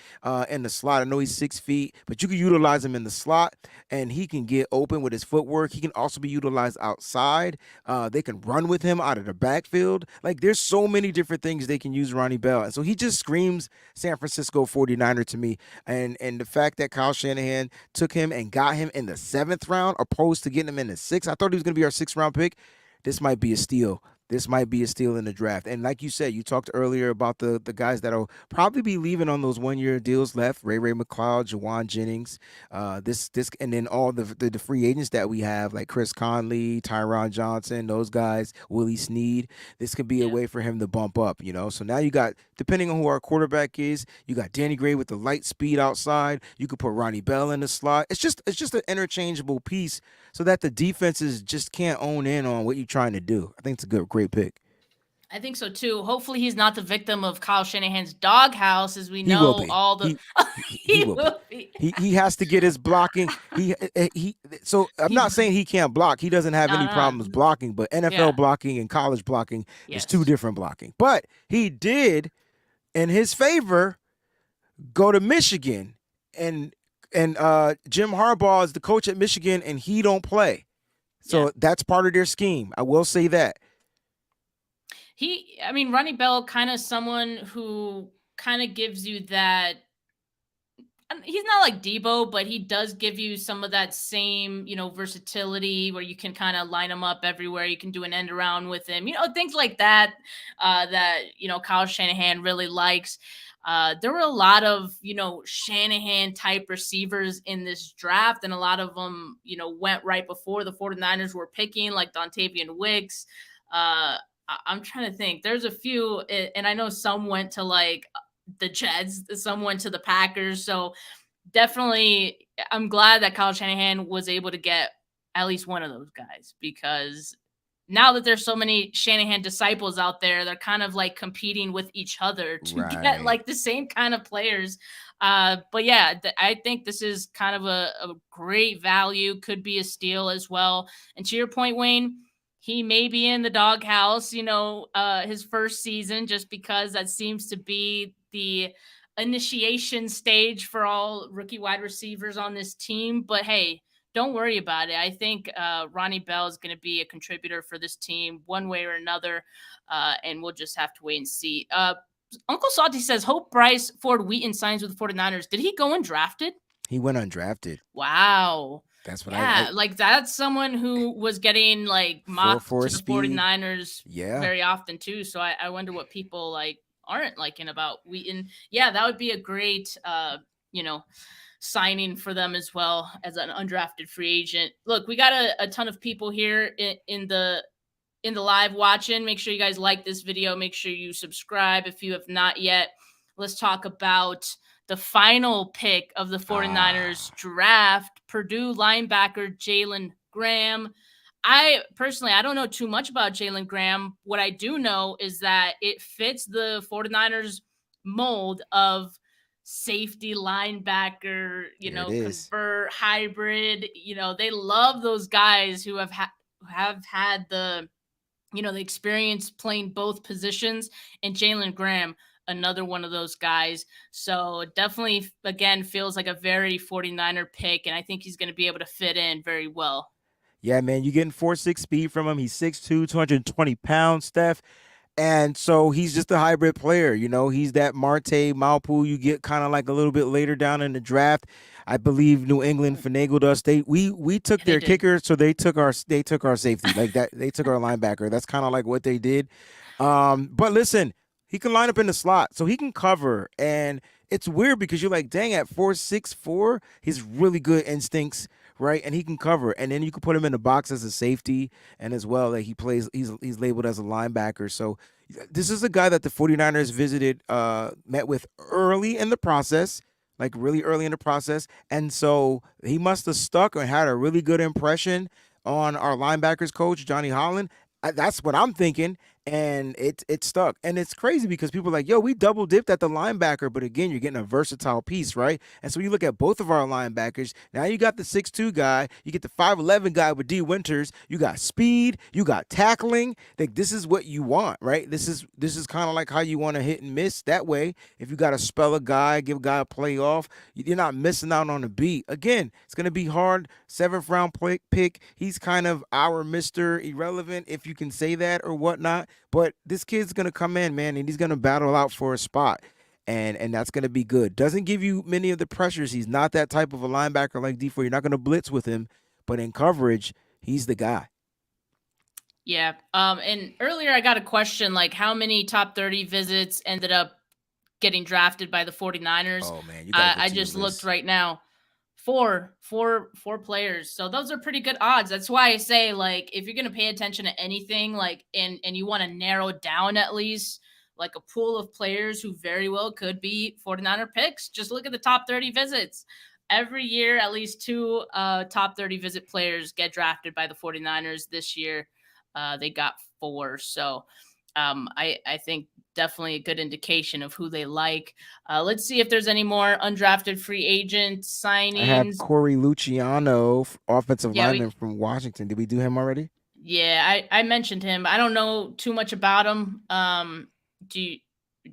Speaker 3: in the slot. I know he's 6 feet, but you can utilize him in the slot, and he can get open with his footwork. He can also be utilized outside. They can run with him out of the backfield. Like, there's so many different things they can use Ronnie Bell. And so he just screams San Francisco 49er to me. And the fact that Kyle Shanahan took him and got him in the 7th round opposed to getting him in the 6th, I thought he was going to be our 6th round pick. This might be a steal. This might be a steal in the draft. And like you said, you talked earlier about the guys that'll probably be leaving on those 1-year deals left. Ray McLeod, Juwan Jennings, this and then all the free agents that we have, like Chris Conley, Tyron Johnson, those guys, Willie Snead. This could be a way for him to bump up, So now you got, depending on who our quarterback is, you got Danny Gray with the light speed outside. You could put Ronnie Bell in the slot. It's just an interchangeable piece so that the defenses just can't own in on what you're trying to do. I think it's a great pick.
Speaker 2: I think so too. Hopefully he's not the victim of Kyle Shanahan's doghouse, as we
Speaker 3: He will
Speaker 2: know
Speaker 3: be.
Speaker 2: all the
Speaker 3: He will be. He has to get his blocking. So I'm not saying he can't block. He doesn't have any problems blocking, but NFL blocking and college blocking is 2 different blocking. But he did, in his favor, go to Michigan, and Jim Harbaugh is the coach at Michigan, and he don't play. So that's part of their scheme. I will say that.
Speaker 2: Ronnie Bell, kind of someone who kind of gives you that. He's not like Debo, but he does give you some of that same, versatility where you can kind of line him up everywhere. You can do an end around with him, things like that, Kyle Shanahan really likes. There were a lot of, Shanahan type receivers in this draft, and a lot of them, went right before the 49ers were picking, like Dontavian Wicks. I'm trying to think. There's a few, and I know some went to like the Jets, some went to the Packers. So definitely, I'm glad that Kyle Shanahan was able to get at least one of those guys, because now that there's so many Shanahan disciples out there, they're kind of like competing with each other to get like the same kind of players. But yeah, I think this is kind of a great value, could be a steal as well. And to your point, Wayne, he may be in the doghouse, his first season, just because that seems to be the initiation stage for all rookie wide receivers on this team. But hey, don't worry about it. I think Ronnie Bell is going to be a contributor for this team one way or another, and we'll just have to wait and see. Uncle Salty says, hope Bryce Ford Wheaton signs with the 49ers. Did he go undrafted?
Speaker 3: He went undrafted.
Speaker 2: Wow.
Speaker 3: That's what
Speaker 2: I like that's someone who was getting like mocked to the
Speaker 3: speed.
Speaker 2: 49ers very often too. So I wonder what people like aren't liking about Wheaton. Yeah, that would be a great signing for them as well as an undrafted free agent. Look, we got a ton of people here in the live watching. Make sure you guys like this video. Make sure you subscribe if you have not yet. Let's talk about the final pick of the 49ers draft, Purdue linebacker Jalen Graham. I don't know too much about Jalen Graham. What I do know is that it fits the 49ers mold of safety linebacker, convert hybrid. They love those guys who have had the the experience playing both positions, and Jalen Graham, another one of those guys. So definitely, again, feels like a very 49er pick, and I think he's going to be able to fit in very well.
Speaker 3: Yeah, man, you're getting 4.6 speed from him. He's 6'2", 220 pounds, Steph. And so he's just a hybrid player. He's that Marte Malpool you get kind of like a little bit later down in the draft. I believe New England finagled us. We took their kicker, so they took our safety like that. They took our linebacker. That's kind of like what they did. But listen, he can line up in the slot, so he can cover. And it's weird because you're like, dang, at 4'6'4", he's really good instincts. Right, and he can cover, and then you can put him in the box as a safety, and as well that he plays. He's labeled as a linebacker. So this is a guy that the 49ers met with early in the process, like really early in the process, and so he must have stuck or had a really good impression on our linebackers coach Johnny Holland. That's what I'm thinking, and it stuck. And it's crazy because people are like, yo, we double dipped at the linebacker, but again, you're getting a versatile piece, right? And so you look at both of our linebackers. Now you got the 6'2" guy, you get the 5'11" guy with D. Winters, you got speed, you got tackling. Like, this is what you want, right? This is kind of like how you want to hit and miss. That way, if you got to spell a guy, give a guy a play off, you're not missing out on a beat. Again, it's going to be hard. 7th round pick. He's kind of our Mr. Irrelevant, if you can say that or whatnot. But this kid's going to come in, man, and he's going to battle out for a spot. And that's going to be good. Doesn't give you many of the pressures. He's not that type of a linebacker like D4. You're not going to blitz with him. But in coverage, he's the guy.
Speaker 2: Yeah. And earlier I got a question, like how many top 30 visits ended up getting drafted by the 49ers?
Speaker 3: Oh, man.
Speaker 2: I just looked right now. Four players. So those are pretty good odds. That's why I say, like, if you're going to pay attention to anything, like, and you want to narrow down at least like a pool of players who very well could be 49er picks, just look at the top 30 visits. Every year, at least 2 top 30 visit players get drafted by the 49ers. This year, they got 4. So I think definitely a good indication of who they like. Let's see if there's any more undrafted free agent signings.
Speaker 3: I have Corey Luciano, offensive lineman from Washington. Did we do him already?
Speaker 2: Yeah, I mentioned him. I don't know too much about him. Do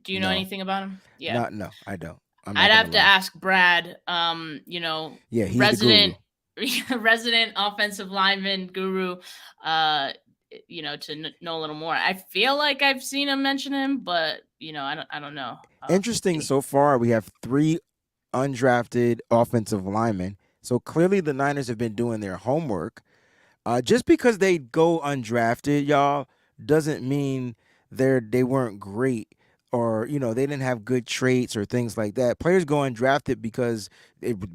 Speaker 2: you know anything about him? Yeah.
Speaker 3: No, I don't.
Speaker 2: I'd have to ask Brad. Yeah, he's resident offensive lineman guru. To know a little more. I feel like I've seen him mention him, but I don't know.
Speaker 3: Interesting. So far, we have 3 undrafted offensive linemen. So clearly, the Niners have been doing their homework. Just because they go undrafted, y'all, doesn't mean they weren't great or they didn't have good traits or things like that. Players go undrafted because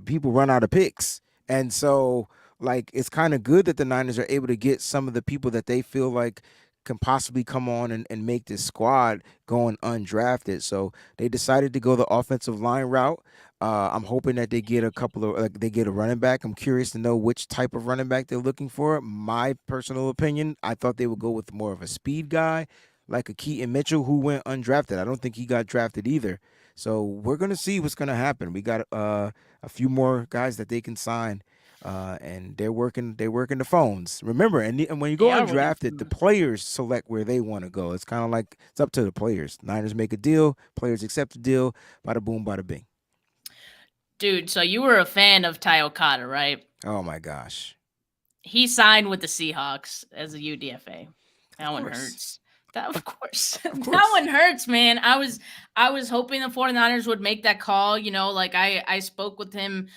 Speaker 3: people run out of picks, and so. Like, it's kind of good that the Niners are able to get some of the people that they feel like can possibly come on and make this squad going undrafted. So they decided to go the offensive line route. I'm hoping that they get they get a running back. I'm curious to know which type of running back they're looking for. My personal opinion, I thought they would go with more of a speed guy, like a Keaton Mitchell, who went undrafted. I don't think he got drafted either. So we're going to see what's going to happen. We got a few more guys that they can sign And they're working the phones. Remember, and when you
Speaker 2: They
Speaker 3: go
Speaker 2: are working.
Speaker 3: undrafted, the players select where they want to go. It's kind of like it's up to the players. Niners make a deal, players accept the deal. Bada boom, bada bing.
Speaker 2: Dude, so you were a fan of Ty Okada, right?
Speaker 3: Oh my gosh.
Speaker 2: He signed with the Seahawks as a UDFA. That one
Speaker 3: course.
Speaker 2: hurts. That of course.
Speaker 3: Of course.
Speaker 2: That one hurts, man. I was hoping the 49ers would make that call, like I spoke with him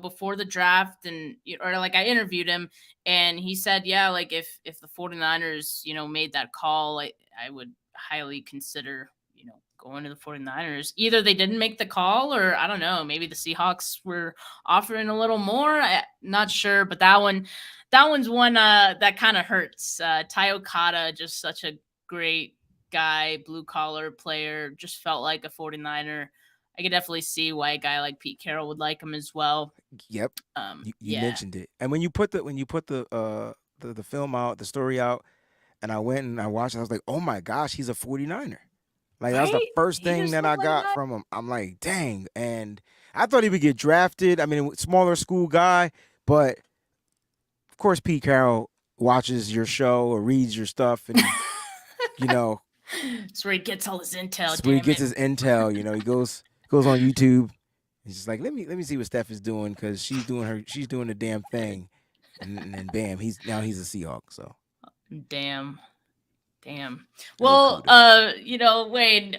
Speaker 2: before the draft or like I interviewed him and he said, yeah, like if the 49ers, made that call, I would highly consider, going to the 49ers. Either they didn't make the call or I don't know, maybe the Seahawks were offering a little more. Not sure, but that one's one that kind of hurts. Ty Okada, just such a great guy, blue collar player, just felt like a 49er. I could definitely see why a guy like Pete Carroll would like him as well.
Speaker 3: Yep. You
Speaker 2: Yeah.
Speaker 3: mentioned it. And when you put the film out, the story out, and I went and I watched it, I was like, oh my gosh, he's a 49er. Like that was the
Speaker 2: Right?
Speaker 3: first
Speaker 2: He
Speaker 3: thing
Speaker 2: just
Speaker 3: that I
Speaker 2: looked like
Speaker 3: got
Speaker 2: that.
Speaker 3: from him. I'm like, dang. And I thought he would get drafted. I mean, smaller school guy, but of course Pete Carroll watches your show or reads your stuff and
Speaker 2: That's where he gets all his intel.
Speaker 3: that's where he gets his intel. He goes on YouTube. He's just like, let me see what Steph is doing because she's doing the damn thing, and then bam, he's a Seahawk. So
Speaker 2: damn. Well, Wayne,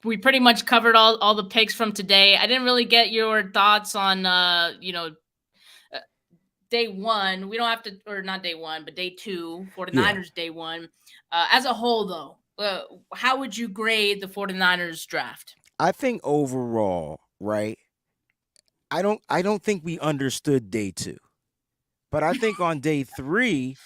Speaker 2: we pretty much covered all the picks from today. I didn't really get your thoughts on day one. We don't have to, or not day one, but day two, 49ers day one. As a whole, though, how would you grade the 49ers draft?
Speaker 3: I think overall, right, I don't think we understood day two. But I think on day three,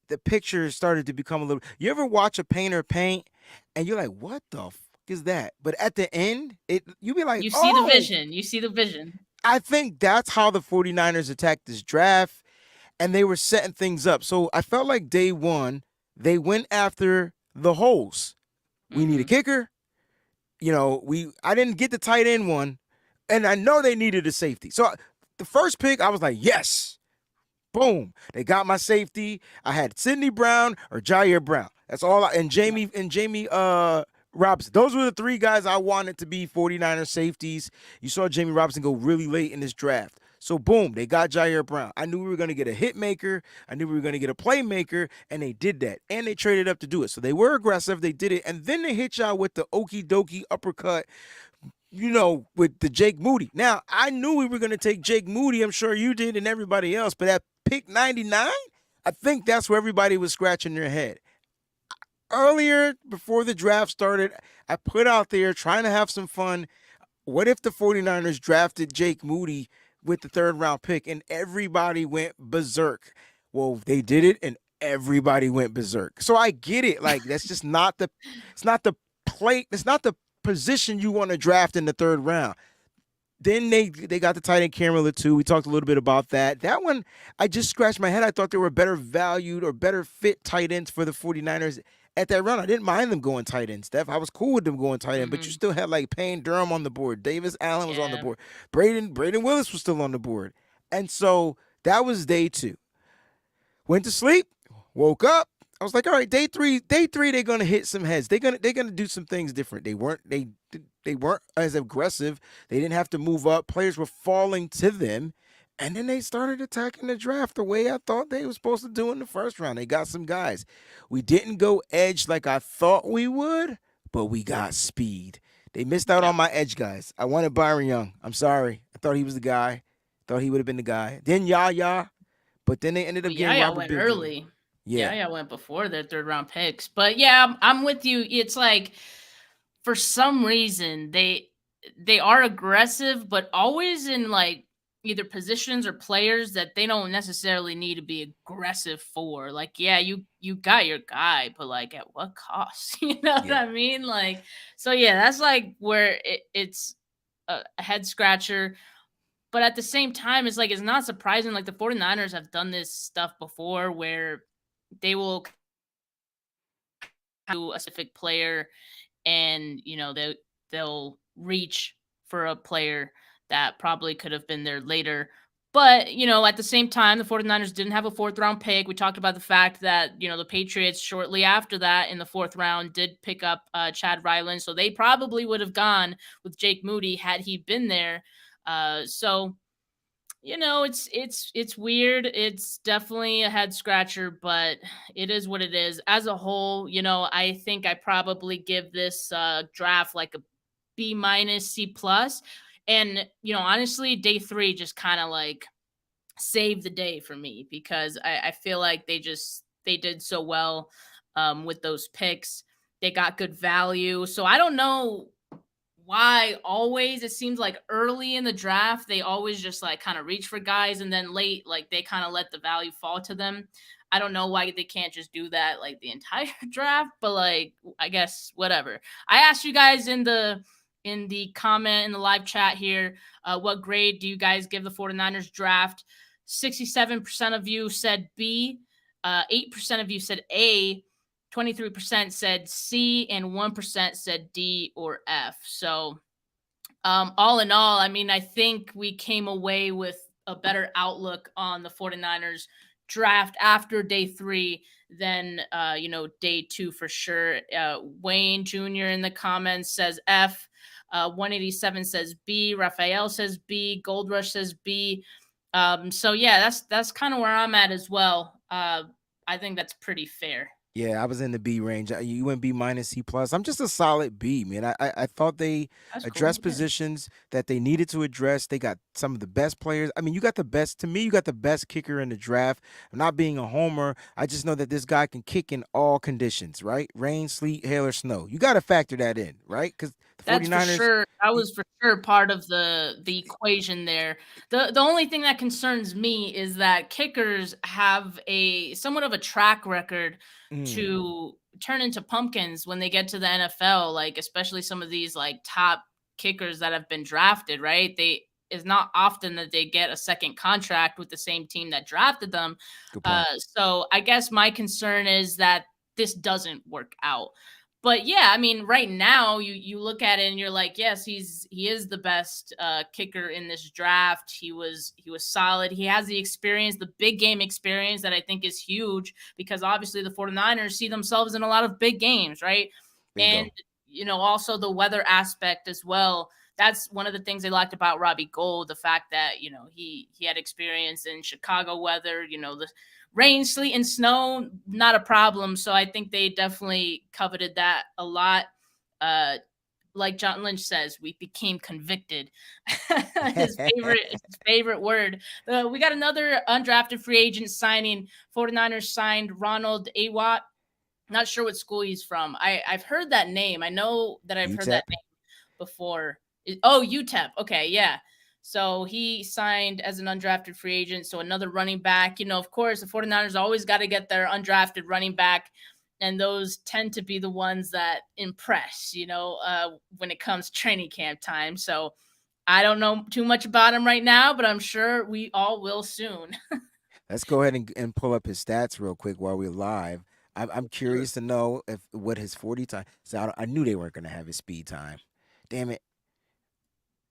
Speaker 3: the picture started to become a little. You ever watch a painter paint and you're like, what the fuck is that? But at the end, you be like,
Speaker 2: you see the vision. You see the vision.
Speaker 3: I think that's how the 49ers attacked this draft, and they were setting things up. So I felt like day one, they went after the holes. We need a kicker. I didn't get the tight end one, and I know they needed a safety. So the first pick, I was like, yes. Boom. They got my safety. I had Sidney Brown or Jair Brown. That's all. And Jamie Robinson. Those were the three guys I wanted to be 49er safeties. You saw Jamie Robinson go really late in this draft. So, boom, they got Jair Brown. I knew we were going to get a hit maker. I knew we were going to get a playmaker, and they did that. And they traded up to do it. So they were aggressive. They did it. And then they hit y'all with the okie dokie uppercut, with the Jake Moody. Now, I knew we were going to take Jake Moody. I'm sure you did and everybody else. But at pick 99, I think that's where everybody was scratching their head. Earlier, before the draft started, I put out there trying to have some fun. What if the 49ers drafted Jake Moody with the third-round pick and everybody went berserk? Well, they did it, and everybody went berserk. So I get it. Like, that's just not the position you want to draft in the third round. Then they got the tight end Cameron Latu. We talked a little bit about that. That one, I just scratched my head. I thought there were better valued or better fit tight ends for the 49ers at that round. I didn't mind them going tight end, Steph. I was cool with them going tight end, but you still had like Payne Durham on the board. Davis Allen was on the board. Braden Willis was still on the board. And so that was day two. Went to sleep, woke up. I was like, all right, day three, they're gonna hit some heads. They're gonna do some things different. They weren't as aggressive. They didn't have to move up. Players were falling to them, and then they started attacking the draft the way I thought they were supposed to do in the first round. They got some guys. We didn't go edge like I thought we would, but we got speed. They missed out on my edge guys. I wanted Byron Young. I'm sorry. I thought he was the guy. Thought he would have been the guy. Then Yaya, but then they ended up getting Robert
Speaker 2: went
Speaker 3: Biggs.
Speaker 2: early.
Speaker 3: Yeah,
Speaker 2: I went before their third round picks. But yeah, I'm with you. It's like for some reason they are aggressive, but always in like either positions or players that they don't necessarily need to be aggressive for. Like, yeah, you got your guy, but like at what cost? You know what I mean? Like, so yeah, that's like where it's a head scratcher. But at the same time, it's like it's not surprising. Like the 49ers have done this stuff before where they will do a specific player and they'll reach for a player that probably could have been there later, But, at the same time, the 49ers didn't have a fourth-round pick. We talked about the fact that, the Patriots shortly after that in the fourth round did pick up Chad Ryland. So they probably would have gone with Jake Moody had he been there. So, it's weird. It's definitely a head scratcher, but it is what it is. As a whole, I think I probably give this draft like a B minus C plus. And, honestly, day 3 just kind of like saved the day for me because I feel like they did so well with those picks. They got good value. So I don't know why always it seems like early in the draft they always just like kind of reach for guys and then late like they kind of let the value fall to them. I don't know why they can't just do that like the entire draft, but like I guess whatever. I asked you guys in the comment in the live chat here, what grade do you guys give the 49ers draft? 67% of you said B, 8% of you said A, 23% said C, and 1% said D or F. So, all in all, I mean, I think we came away with a better outlook on the 49ers draft after day 3 than, day 2 for sure. Wayne Jr. in the comments says F. 187 says B. Raphael says B. Gold Rush says B. So yeah, that's kind of where I'm at as well. I think that's pretty fair.
Speaker 3: Yeah, I was in the B range. You went B minus C plus. I'm just a solid B, man. I thought they
Speaker 2: That's cool.
Speaker 3: addressed positions that they needed to address. They got some of the best players. I mean, you got the best. To me, you got the best kicker in the draft. I'm not being a homer. I just know that this guy can kick in all conditions, right? Rain, sleet, hail, or snow. You got to factor that in, right? Because the
Speaker 2: That's for
Speaker 3: 49ers.
Speaker 2: sure. That was for sure part of the equation there. The only thing that concerns me is that kickers have a somewhat of a track record to turn into pumpkins when they get to the NFL, like especially some of these like top kickers that have been drafted, right? It's not often that they get a second contract with the same team that drafted them.
Speaker 3: Good point.
Speaker 2: So I guess my concern is that this doesn't work out. But yeah, I mean, right now you look at it and you're like, yes, he is the best kicker in this draft. He was solid. He has the experience, the big game experience that I think is huge because obviously the 49ers see themselves in a lot of big games, right?
Speaker 3: Bingo.
Speaker 2: And also the weather aspect as well. That's one of the things they liked about Robbie Gould, the fact that he had experience in Chicago weather. The rain, sleet, and snow, not a problem. So I think they definitely coveted that a lot. Like John Lynch says, we became convicted. his favorite word. We got another undrafted free agent signing. 49ers signed Ronald Awatt. Not sure what school he's from. I've heard that name. I know that I've heard that name before. UTEP. Okay, yeah. So he signed as an undrafted free agent. So another running back. Of course, the 49ers always got to get their undrafted running back. And those tend to be the ones that impress, when it comes training camp time. So I don't know too much about him right now, but I'm sure we all will soon.
Speaker 3: Let's go ahead and pull up his stats real quick while we're live. I'm curious to know what his 40 time. So I knew they weren't going to have his speed time. Damn it.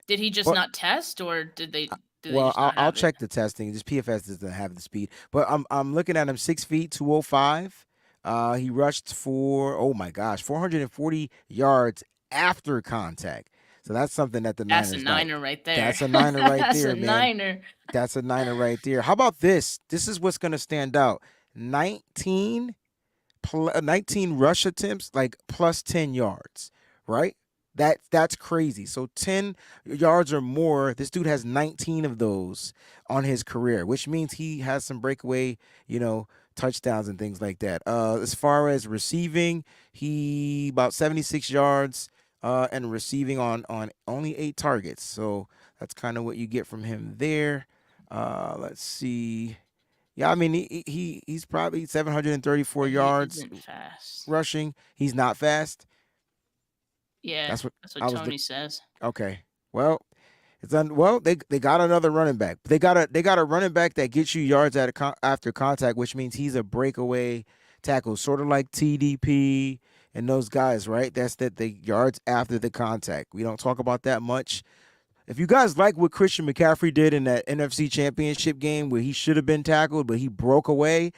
Speaker 2: Did he just not test, or did they?
Speaker 3: Well, I'll check the testing. Just PFS doesn't have the speed, but I'm looking at him 6 feet, 205. He rushed for 440 yards after contact. So that's something that the Niners.
Speaker 2: That's a niner right there.
Speaker 3: That's a niner right
Speaker 2: that's
Speaker 3: there,
Speaker 2: a
Speaker 3: man.
Speaker 2: Niner.
Speaker 3: That's a niner right there. How about this? This is what's going to stand out. 19 rush attempts, like plus 10 yards, right? That's crazy. So 10 yards or more, this dude has 19 of those on his career, which means he has some breakaway, touchdowns and things like that. As far as receiving, he about 76 yards and receiving on only 8 targets. So that's kind of what you get from him there. Let's see. Yeah, I mean he's probably 734 yards rushing. He's not fast.
Speaker 2: Yeah, that's what Tony says.
Speaker 3: Okay, well, it's done. Well, they got another running back. They got a running back that gets you yards after contact, which means he's a breakaway tackle, sort of like TDP and those guys, right? That's the yards after the contact. We don't talk about that much. If you guys like what Christian McCaffrey did in that NFC Championship game where he should have been tackled, but he broke away,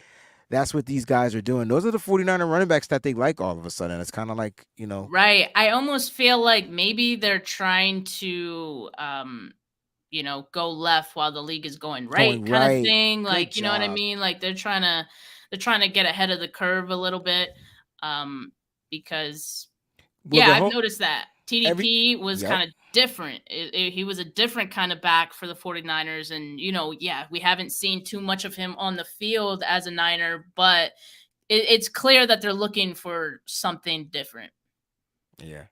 Speaker 3: that's what these guys are doing. Those are the 49er running backs that they like all of a sudden. It's kind of like,
Speaker 2: Right. I almost feel like maybe they're trying to go left while the league is going right
Speaker 3: going
Speaker 2: kind of
Speaker 3: right.
Speaker 2: thing.
Speaker 3: Good
Speaker 2: Like, you know what I
Speaker 3: job.
Speaker 2: mean? Like they're trying to get ahead of the curve a little bit. Because
Speaker 3: Well,
Speaker 2: yeah,
Speaker 3: the
Speaker 2: I've
Speaker 3: whole
Speaker 2: noticed that
Speaker 3: every
Speaker 2: TDP was
Speaker 3: yep.
Speaker 2: kind of different. He was a different kind of back for the 49ers. And, yeah, we haven't seen too much of him on the field as a Niner, but it's clear that they're looking for something different.
Speaker 3: Yeah,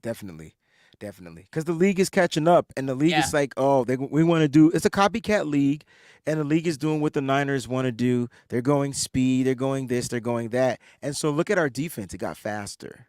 Speaker 3: definitely. Because the league is catching up, and the league
Speaker 2: Yeah.
Speaker 3: is like, oh, we want to do. It's a copycat league, and the league is doing what the Niners want to do. They're going speed. They're going this. They're going that. And so look at our defense. It got faster.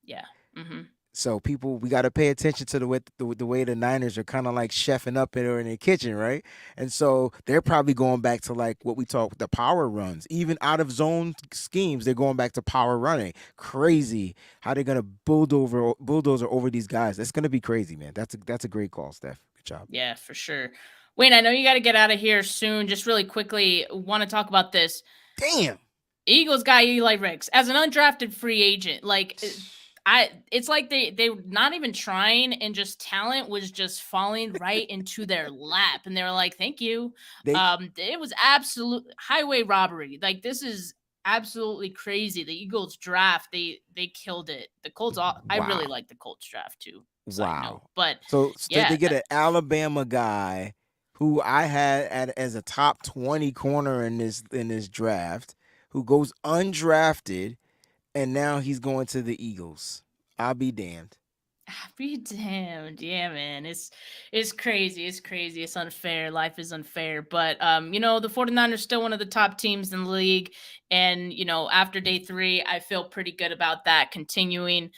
Speaker 2: Yeah. Mm-hmm.
Speaker 3: So we got to pay attention to the way the Niners are kind of like chefing up in their kitchen, right? And so they're probably going back to like what we talk the power runs, even out of zone schemes. They're going back to power running. Crazy how they're gonna bulldozer over these guys. That's gonna be crazy, man. That's a great call, Steph. Good job.
Speaker 2: Yeah, for sure. Wayne, I know you got to get out of here soon. Just really quickly, want to talk about this.
Speaker 3: Damn.
Speaker 2: Eagles guy Eli Ricks as an undrafted free agent, like. It's like they're not even trying, and just talent was just falling right into their lap, and they were like, "Thank you." It was absolute highway robbery. Like, this is absolutely crazy. The Eagles draft, they killed it. The Colts, I really
Speaker 3: Wow.
Speaker 2: like the Colts draft too. Side note,
Speaker 3: Wow.
Speaker 2: but
Speaker 3: So
Speaker 2: yeah,
Speaker 3: they get an Alabama guy who I had as a top 20 corner in this draft, who goes undrafted. And now he's going to the Eagles. I'll be damned.
Speaker 2: be damned. Yeah, man. It's crazy. It's crazy. It's unfair. Life is unfair. But the 49ers still one of the top teams in the league. And, after day 3, I feel pretty good about that continuing.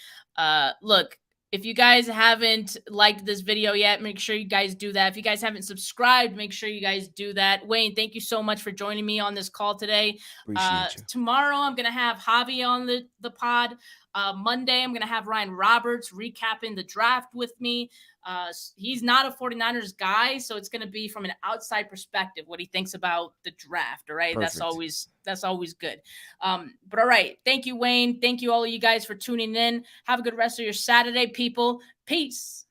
Speaker 2: Look, if you guys haven't liked this video yet, make sure you guys do that. If you guys haven't subscribed, make sure you guys do that. Wayne, thank you so much for joining me on this call today.
Speaker 3: Appreciate you.
Speaker 2: Tomorrow, I'm going to have Javi on the pod. Monday, I'm going to have Ryan Roberts recapping the draft with me. He's not a 49ers guy, so it's going to be from an outside perspective, what he thinks about the draft. All right.
Speaker 3: Perfect.
Speaker 2: That's always good. But all right. Thank you, Wayne. Thank you all of you guys for tuning in. Have a good rest of your Saturday, people. Peace.